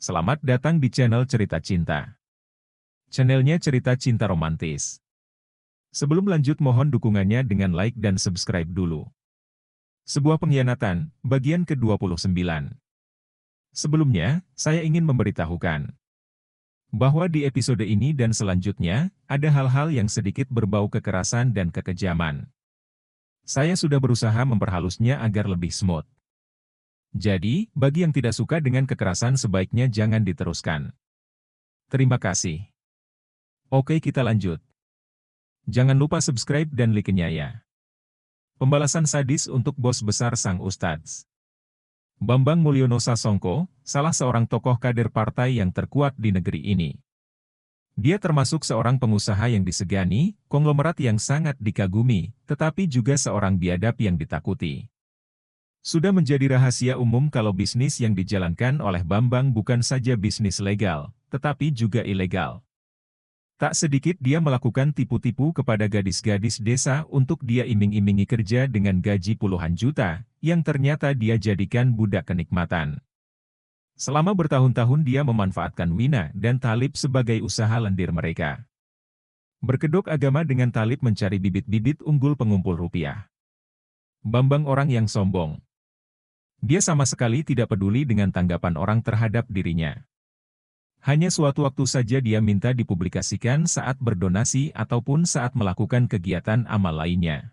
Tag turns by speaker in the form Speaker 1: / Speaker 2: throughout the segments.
Speaker 1: Selamat datang di channel Cerita Cinta. Channelnya cerita cinta romantis. Sebelum lanjut mohon dukungannya dengan like dan subscribe dulu. Sebuah pengkhianatan, bagian ke-29. Sebelumnya, saya ingin memberitahukan bahwa di episode ini dan selanjutnya, ada hal-hal yang sedikit berbau kekerasan dan kekejaman. Saya sudah berusaha memperhalusnya agar lebih smooth. Jadi, bagi yang tidak suka dengan kekerasan sebaiknya jangan diteruskan. Terima kasih. Oke, kita lanjut. Jangan lupa subscribe dan like-nya ya. Pembalasan sadis untuk bos besar sang Ustadz. Bambang Mulyono Sasongko, salah seorang tokoh kader partai yang terkuat di negeri ini. Dia termasuk seorang pengusaha yang disegani, konglomerat yang sangat dikagumi, tetapi juga seorang biadab yang ditakuti. Sudah menjadi rahasia umum kalau bisnis yang dijalankan oleh Bambang bukan saja bisnis legal, tetapi juga ilegal. Tak sedikit dia melakukan tipu-tipu kepada gadis-gadis desa untuk dia iming-imingi kerja dengan gaji puluhan juta, yang ternyata dia jadikan budak kenikmatan. Selama bertahun-tahun dia memanfaatkan Wina dan Talib sebagai usaha lendir mereka. Berkedok agama dengan Talib mencari bibit-bibit unggul pengumpul rupiah. Bambang orang yang sombong. Dia sama sekali tidak peduli dengan tanggapan orang terhadap dirinya. Hanya suatu waktu saja dia minta dipublikasikan saat berdonasi ataupun saat melakukan kegiatan amal lainnya.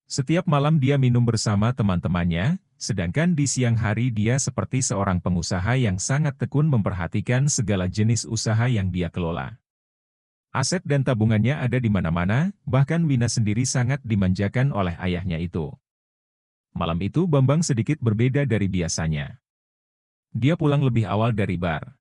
Speaker 1: Setiap malam dia minum bersama teman-temannya, sedangkan di siang hari dia seperti seorang pengusaha yang sangat tekun memperhatikan segala jenis usaha yang dia kelola. Aset dan tabungannya ada di mana-mana, bahkan Wina sendiri sangat dimanjakan oleh ayahnya itu. Malam itu Bambang sedikit berbeda dari biasanya. Dia pulang lebih awal dari bar.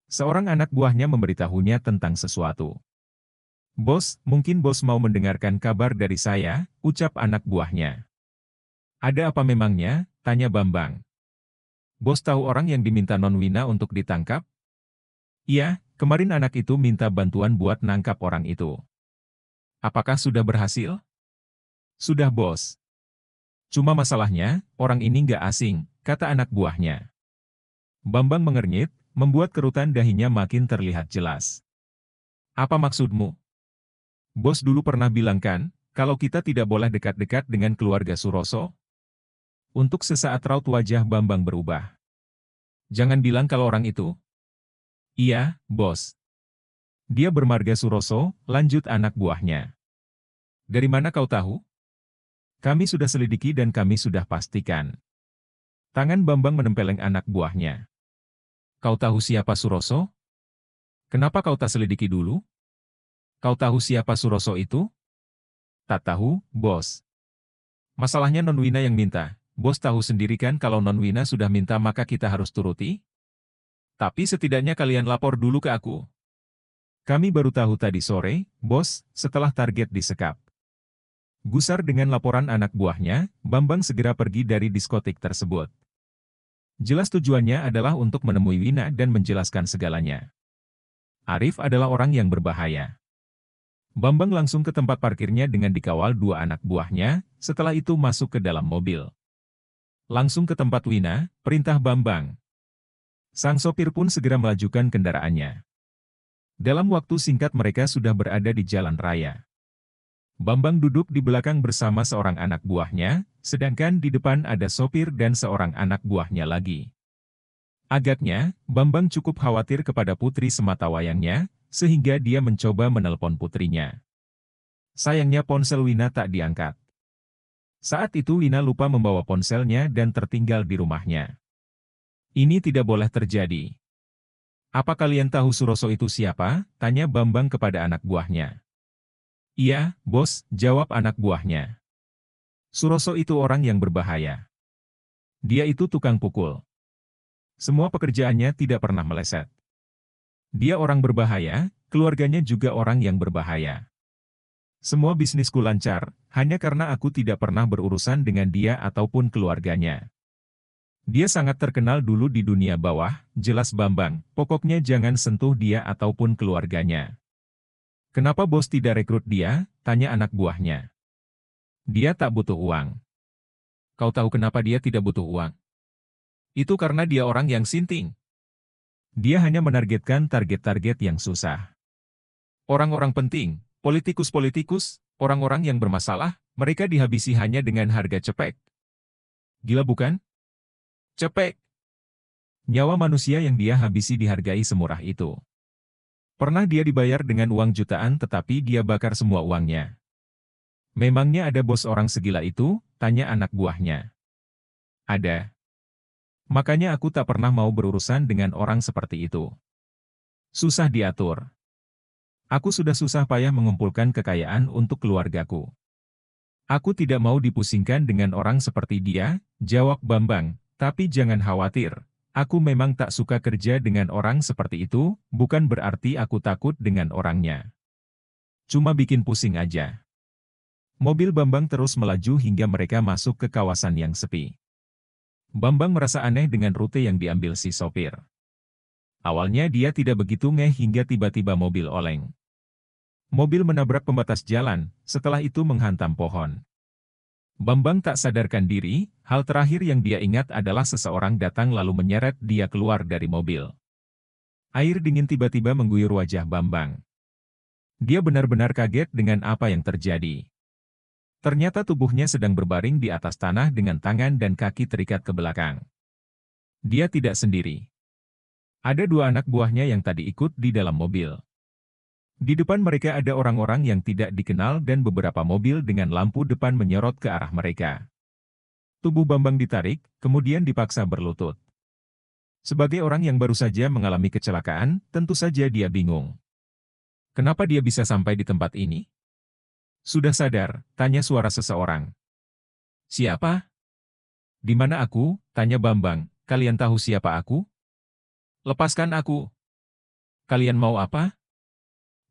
Speaker 1: Seorang anak buahnya memberitahunya tentang sesuatu. "Bos, mungkin bos mau mendengarkan kabar dari saya," ucap anak buahnya. "Ada apa memangnya?" tanya Bambang. "Bos tahu orang yang diminta Non Wina untuk ditangkap?" "Iya, kemarin anak itu minta bantuan buat nangkap orang itu." "Apakah sudah berhasil?" "Sudah bos. Cuma masalahnya, orang ini nggak asing," kata anak buahnya. Bambang mengernyit, membuat kerutan dahinya makin terlihat jelas. "Apa maksudmu?" "Bos dulu pernah bilang kan, kalau kita tidak boleh dekat-dekat dengan keluarga Suroso?" Untuk sesaat raut wajah Bambang berubah. "Jangan bilang kalau orang itu." "Iya, bos. Dia bermarga Suroso," lanjut anak buahnya. "Dari mana kau tahu?" "Kami sudah selidiki dan kami sudah pastikan." Tangan Bambang menempeleng anak buahnya. "Kau tahu siapa Suroso? Kenapa kau tak selidiki dulu? Kau tahu siapa Suroso itu?" "Tak tahu, bos. Masalahnya Non Wina yang minta. Bos tahu sendiri kan kalau Non Wina sudah minta maka kita harus turuti? Tapi setidaknya kalian lapor dulu ke aku." "Kami baru tahu tadi sore, bos, setelah target disekap." Gusar dengan laporan anak buahnya, Bambang segera pergi dari diskotik tersebut. Jelas tujuannya adalah untuk menemui Wina dan menjelaskan segalanya. Arif adalah orang yang berbahaya. Bambang langsung ke tempat parkirnya dengan dikawal dua anak buahnya, setelah itu masuk ke dalam mobil. Langsung ke tempat Wina, perintah Bambang. Sang sopir pun segera melajukan kendaraannya. Dalam waktu singkat mereka sudah berada di jalan raya. Bambang duduk di belakang bersama seorang anak buahnya, sedangkan di depan ada sopir dan seorang anak buahnya lagi. Agaknya, Bambang cukup khawatir kepada putri sematawayangnya, sehingga dia mencoba menelpon putrinya. Sayangnya ponsel Wina tak diangkat. Saat itu Wina lupa membawa ponselnya dan tertinggal di rumahnya. "Ini tidak boleh terjadi." "Apa kalian tahu Suroso itu siapa?" tanya Bambang kepada anak buahnya. "Iya, bos," jawab anak buahnya. "Suroso itu orang yang berbahaya. Dia itu tukang pukul. Semua pekerjaannya tidak pernah meleset. Dia orang berbahaya, keluarganya juga orang yang berbahaya. Semua bisnisku lancar, hanya karena aku tidak pernah berurusan dengan dia ataupun keluarganya. Dia sangat terkenal dulu di dunia bawah," jelas Bambang, "pokoknya jangan sentuh dia ataupun keluarganya." "Kenapa bos tidak rekrut dia?" tanya anak buahnya. "Dia tak butuh uang." "Kau tahu kenapa dia tidak butuh uang?" "Itu karena dia orang yang sinting." Dia hanya menargetkan target-target yang susah. Orang-orang penting, politikus-politikus, orang-orang yang bermasalah, mereka dihabisi hanya dengan harga cepek. Gila bukan? Cepek. Nyawa manusia yang dia habisi dihargai semurah itu. Pernah dia dibayar dengan uang jutaan tetapi dia bakar semua uangnya. Memangnya ada bos orang segila itu? Tanya anak buahnya. Ada. Makanya aku tak pernah mau berurusan dengan orang seperti itu. Susah diatur. Aku sudah susah payah mengumpulkan kekayaan untuk keluargaku. Aku tidak mau dipusingkan dengan orang seperti dia, jawab Bambang, tapi jangan khawatir. Aku memang tak suka kerja dengan orang seperti itu, bukan berarti aku takut dengan orangnya. Cuma bikin pusing aja. Mobil Bambang terus melaju hingga mereka masuk ke kawasan yang sepi. Bambang merasa aneh dengan rute yang diambil si sopir. Awalnya dia tidak begitu ngeh hingga tiba-tiba mobil oleng. Mobil menabrak pembatas jalan, setelah itu menghantam pohon. Bambang tak sadarkan diri, hal terakhir yang dia ingat adalah seseorang datang lalu menyeret dia keluar dari mobil. Air dingin tiba-tiba mengguyur wajah Bambang. Dia benar-benar kaget dengan apa yang terjadi. Ternyata tubuhnya sedang berbaring di atas tanah dengan tangan dan kaki terikat ke belakang. Dia tidak sendiri. Ada dua anak buahnya yang tadi ikut di dalam mobil. Di depan mereka ada orang-orang yang tidak dikenal dan beberapa mobil dengan lampu depan menyorot ke arah mereka. Tubuh Bambang ditarik, kemudian dipaksa berlutut. Sebagai orang yang baru saja mengalami kecelakaan, tentu saja dia bingung. Kenapa dia bisa sampai di tempat ini? Sudah sadar, tanya suara seseorang. Siapa? Di mana aku? Tanya Bambang. Kalian tahu siapa aku? Lepaskan aku. Kalian mau apa?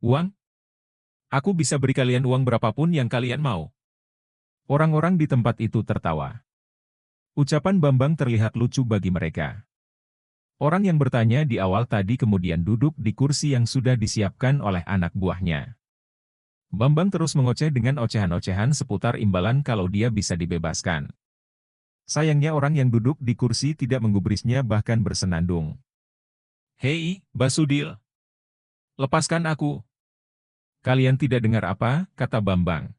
Speaker 1: Uang? Aku bisa beri kalian uang berapapun yang kalian mau. Orang-orang di tempat itu tertawa. Ucapan Bambang terlihat lucu bagi mereka. Orang yang bertanya di awal tadi kemudian duduk di kursi yang sudah disiapkan oleh anak buahnya. Bambang terus mengoceh dengan ocehan-ocehan seputar imbalan kalau dia bisa dibebaskan. Sayangnya orang yang duduk di kursi tidak menggubrisnya bahkan bersenandung. Hei, Basudil! Lepaskan aku! Kalian tidak dengar apa, kata Bambang.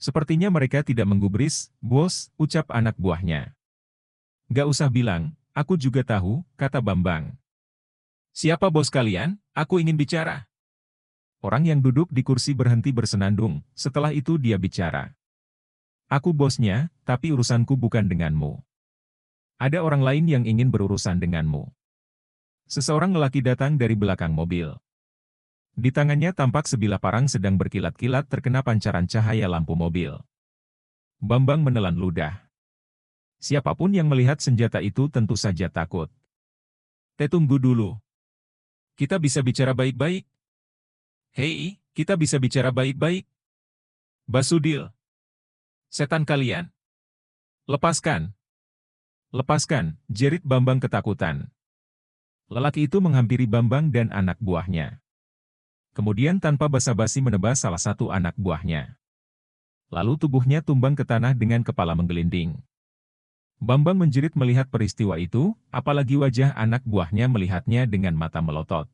Speaker 1: Sepertinya mereka tidak menggubris, bos, ucap anak buahnya. Gak usah bilang, aku juga tahu, kata Bambang. Siapa bos kalian? Aku ingin bicara. Orang yang duduk di kursi berhenti bersenandung, setelah itu dia bicara. Aku bosnya, tapi urusanku bukan denganmu. Ada orang lain yang ingin berurusan denganmu. Seseorang lelaki datang dari belakang mobil. Di tangannya tampak sebilah parang sedang berkilat-kilat terkena pancaran cahaya lampu mobil. Bambang menelan ludah. Siapapun yang melihat senjata itu tentu saja takut. Tunggu dulu. Kita bisa bicara baik-baik? Hei, kita bisa bicara baik-baik? Basudil. Setan kalian. Lepaskan. Lepaskan, jerit Bambang ketakutan. Lelaki itu menghampiri Bambang dan anak buahnya. Kemudian tanpa basa-basi menebas salah satu anak buahnya. Lalu tubuhnya tumbang ke tanah dengan kepala menggelinding. Bambang menjerit melihat peristiwa itu, apalagi wajah anak buahnya melihatnya dengan mata melotot.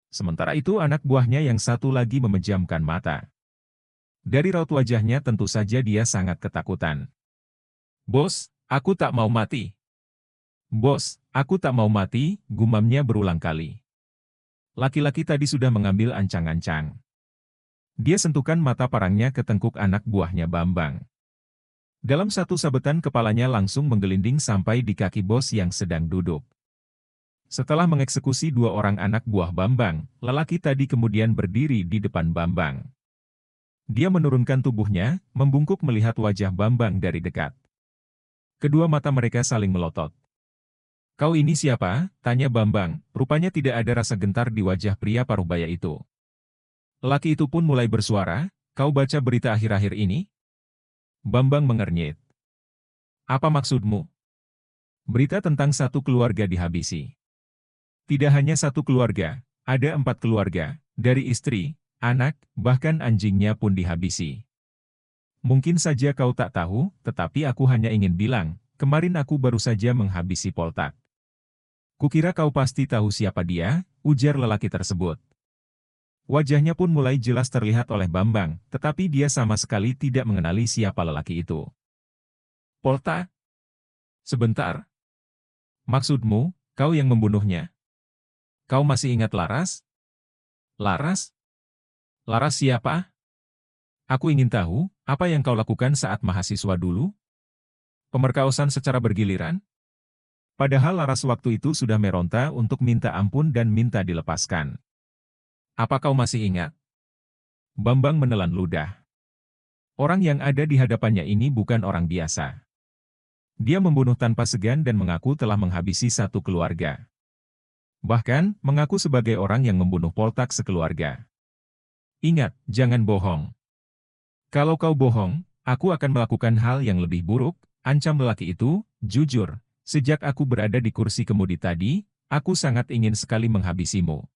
Speaker 1: Sementara itu anak buahnya yang satu lagi memejamkan mata. Dari raut wajahnya tentu saja dia sangat ketakutan. Bos, aku tak mau mati. Bos, aku tak mau mati, gumamnya berulang kali. Laki-laki tadi sudah mengambil ancang-ancang. Dia sentuhkan mata parangnya ke tengkuk anak buahnya Bambang. Dalam satu sabetan kepalanya langsung menggelinding sampai di kaki bos yang sedang duduk. Setelah mengeksekusi dua orang anak buah Bambang, lelaki tadi kemudian berdiri di depan Bambang. Dia menurunkan tubuhnya, membungkuk melihat wajah Bambang dari dekat. Kedua mata mereka saling melotot. Kau ini siapa? Tanya Bambang, rupanya tidak ada rasa gentar di wajah pria parubaya itu. Lelaki itu pun mulai bersuara, kau baca berita akhir-akhir ini? Bambang mengernyit. Apa maksudmu? Berita tentang satu keluarga dihabisi. Tidak hanya satu keluarga, ada 4 keluarga, dari istri, anak, bahkan anjingnya pun dihabisi. Mungkin saja kau tak tahu, tetapi aku hanya ingin bilang, kemarin aku baru saja menghabisi Poltak. Kukira kau pasti tahu siapa dia, ujar lelaki tersebut. Wajahnya pun mulai jelas terlihat oleh Bambang, tetapi dia sama sekali tidak mengenali siapa lelaki itu. Polta? Sebentar. Maksudmu, kau yang membunuhnya? Kau masih ingat Laras? Laras? Laras siapa? Aku ingin tahu, apa yang kau lakukan saat mahasiswa dulu? Pemerkosaan secara bergiliran? Padahal Laras waktu itu sudah meronta untuk minta ampun dan minta dilepaskan. Apa kau masih ingat? Bambang menelan ludah. Orang yang ada di hadapannya ini bukan orang biasa. Dia membunuh tanpa segan dan mengaku telah menghabisi satu keluarga. Bahkan, mengaku sebagai orang yang membunuh Poltak sekeluarga. Ingat, jangan bohong. Kalau kau bohong, aku akan melakukan hal yang lebih buruk, ancam lelaki itu. Jujur, sejak aku berada di kursi kemudi tadi, aku sangat ingin sekali menghabisimu.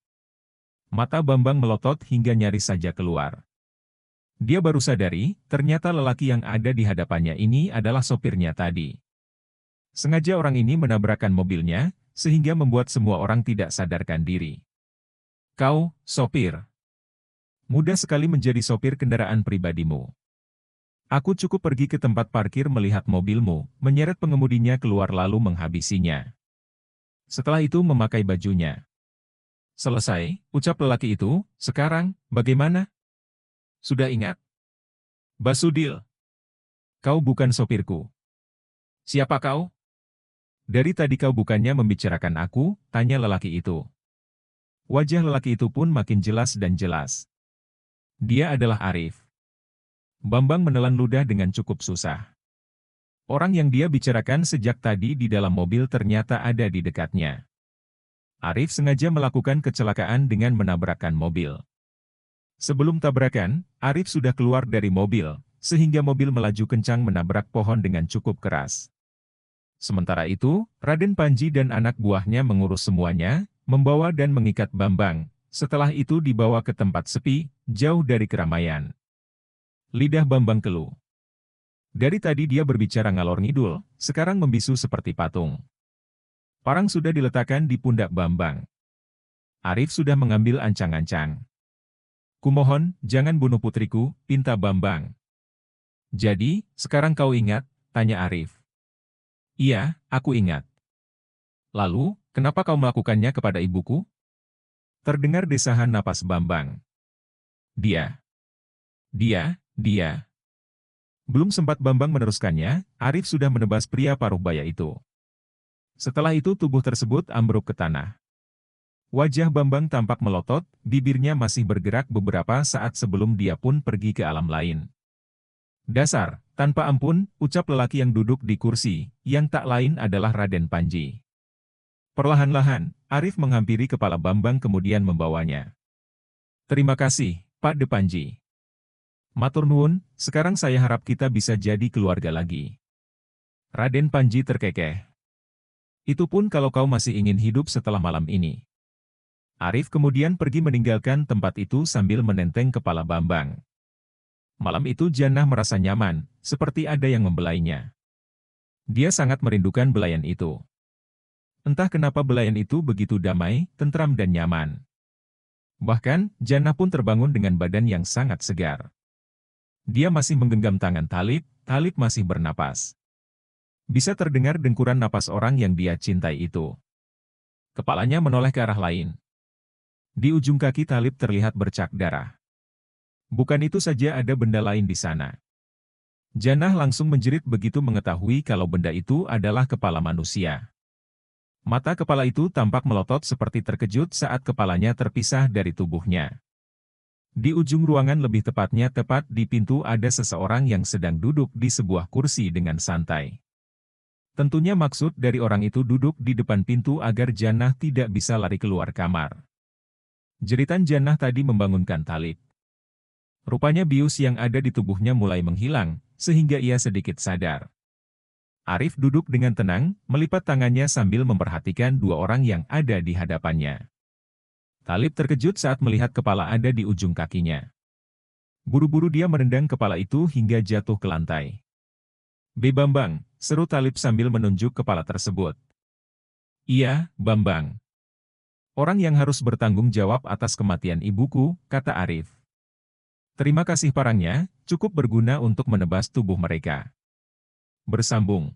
Speaker 1: Mata Bambang melotot hingga nyaris saja keluar. Dia baru sadari, ternyata lelaki yang ada di hadapannya ini adalah sopirnya tadi. Sengaja orang ini menabrakkan mobilnya, sehingga membuat semua orang tidak sadarkan diri. Kau, sopir. Mudah sekali menjadi sopir kendaraan pribadimu. Aku cukup pergi ke tempat parkir melihat mobilmu, menyeret pengemudinya keluar lalu menghabisinya. Setelah itu memakai bajunya. Selesai, ucap lelaki itu. Sekarang, bagaimana? Sudah ingat? Basudil. Kau bukan sopirku. Siapa kau? Dari tadi kau bukannya membicarakan aku, tanya lelaki itu. Wajah lelaki itu pun makin jelas dan jelas. Dia adalah Arif. Bambang menelan ludah dengan cukup susah. Orang yang dia bicarakan sejak tadi di dalam mobil ternyata ada di dekatnya. Arif sengaja melakukan kecelakaan dengan menabrakkan mobil. Sebelum tabrakan, Arif sudah keluar dari mobil, sehingga mobil melaju kencang menabrak pohon dengan cukup keras. Sementara itu, Raden Panji dan anak buahnya mengurus semuanya, membawa dan mengikat Bambang. Setelah itu dibawa ke tempat sepi, jauh dari keramaian. Lidah Bambang keluh. Dari tadi dia berbicara ngalor ngidul, sekarang membisu seperti patung. Parang sudah diletakkan di pundak Bambang. Arif sudah mengambil ancang-ancang. Kumohon, jangan bunuh putriku, pinta Bambang. Jadi, sekarang kau ingat? Tanya Arif. Iya, aku ingat. Lalu, kenapa kau melakukannya kepada ibuku? Terdengar desahan napas Bambang. Dia. Belum sempat Bambang meneruskannya, Arif sudah menebas pria paruh baya itu. Setelah itu tubuh tersebut ambruk ke tanah. Wajah Bambang tampak melotot, bibirnya masih bergerak beberapa saat sebelum dia pun pergi ke alam lain. Dasar, tanpa ampun, ucap lelaki yang duduk di kursi, yang tak lain adalah Raden Panji. Perlahan-lahan, Arif menghampiri kepala Bambang kemudian membawanya. Terima kasih, Pak De Panji. Matur nuwun, sekarang saya harap kita bisa jadi keluarga lagi. Raden Panji terkekeh. Itu pun kalau kau masih ingin hidup setelah malam ini. Arif kemudian pergi meninggalkan tempat itu sambil menenteng kepala Bambang. Malam itu Jannah merasa nyaman, seperti ada yang membelainya. Dia sangat merindukan belayan itu. Entah kenapa belayan itu begitu damai, tentram dan nyaman. Bahkan, Jannah pun terbangun dengan badan yang sangat segar. Dia masih menggenggam tangan Talib, Talib masih bernapas. Bisa terdengar dengkuran napas orang yang dia cintai itu. Kepalanya menoleh ke arah lain. Di ujung kaki Talib terlihat bercak darah. Bukan itu saja ada benda lain di sana. Jannah langsung menjerit begitu mengetahui kalau benda itu adalah kepala manusia. Mata kepala itu tampak melotot seperti terkejut saat kepalanya terpisah dari tubuhnya. Di ujung ruangan lebih tepatnya tepat di pintu ada seseorang yang sedang duduk di sebuah kursi dengan santai. Tentunya maksud dari orang itu duduk di depan pintu agar Jannah tidak bisa lari keluar kamar. Jeritan Jannah tadi membangunkan Talib. Rupanya bius yang ada di tubuhnya mulai menghilang, sehingga ia sedikit sadar. Arif duduk dengan tenang, melipat tangannya sambil memperhatikan dua orang yang ada di hadapannya. Talib terkejut saat melihat kepala ada di ujung kakinya. Buru-buru dia merendang kepala itu hingga jatuh ke lantai. Bambang, seru Talib sambil menunjuk kepala tersebut. Iya, Bambang. Orang yang harus bertanggung jawab atas kematian ibuku, kata Arif. Terima kasih parangnya, cukup berguna untuk menebas tubuh mereka. Bersambung.